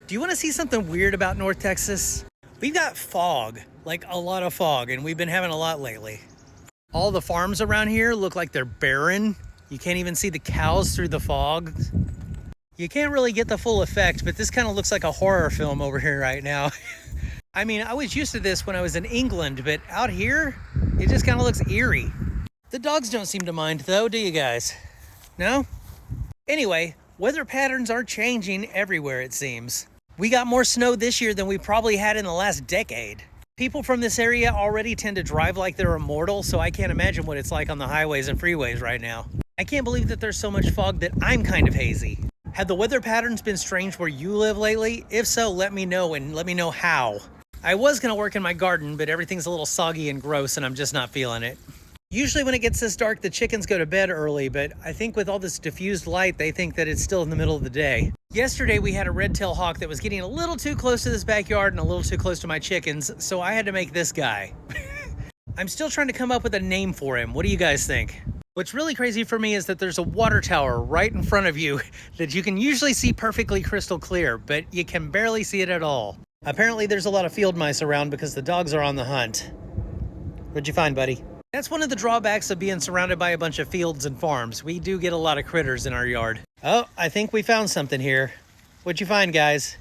Do you want to see something weird about North Texas? We've got fog, like a lot of fog, and we've been having a lot lately. All the farms around here look like they're barren. You can't even see the cows through the fog. You can't really get the full effect, but this kind of looks like a horror film over here right now. I mean, I was used to this when I was in England, but out here, it just kind of looks eerie. The dogs don't seem to mind though, do you guys? No? Anyway, weather patterns are changing everywhere, it seems. We got more snow this year than we probably had in the last decade. People from this area already tend to drive like they're immortal, so I can't imagine what it's like on the highways and freeways right now. I can't believe that there's so much fog that I'm kind of hazy. Have the weather patterns been strange where you live lately? If so, let me know, and let me know how. I was gonna work in my garden, but everything's a little soggy and gross and I'm just not feeling it. Usually when it gets this dark, the chickens go to bed early, but I think with all this diffused light, they think that it's still in the middle of the day. Yesterday, we had a red-tailed hawk that was getting a little too close to this backyard and a little too close to my chickens, so I had to make this guy. I'm still trying to come up with a name for him. What do you guys think? What's really crazy for me is that there's a water tower right in front of you that you can usually see perfectly crystal clear, but you can barely see it at all. Apparently, there's a lot of field mice around because the dogs are on the hunt. What'd you find, buddy? That's one of the drawbacks of being surrounded by a bunch of fields and farms. We do get a lot of critters in our yard. Oh, I think we found something here. What'd you find, guys?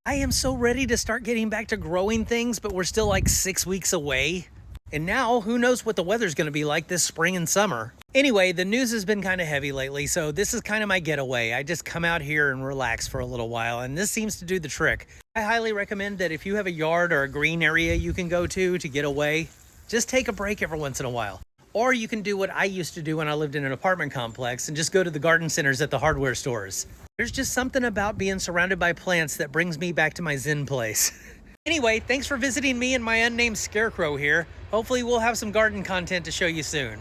I am so ready to start getting back to growing things, but we're still like 6 weeks away. And now, who knows what the weather's gonna be like this spring and summer. Anyway, the news has been kind of heavy lately, so this is kind of my getaway. I just come out here and relax for a little while, and this seems to do the trick. I highly recommend that if you have a yard or a green area you can go to get away, just take a break every once in a while. Or you can do what I used to do when I lived in an apartment complex and just go to the garden centers at the hardware stores. There's just something about being surrounded by plants that brings me back to my zen place. Anyway, thanks for visiting me and my unnamed scarecrow here. Hopefully we'll have some garden content to show you soon.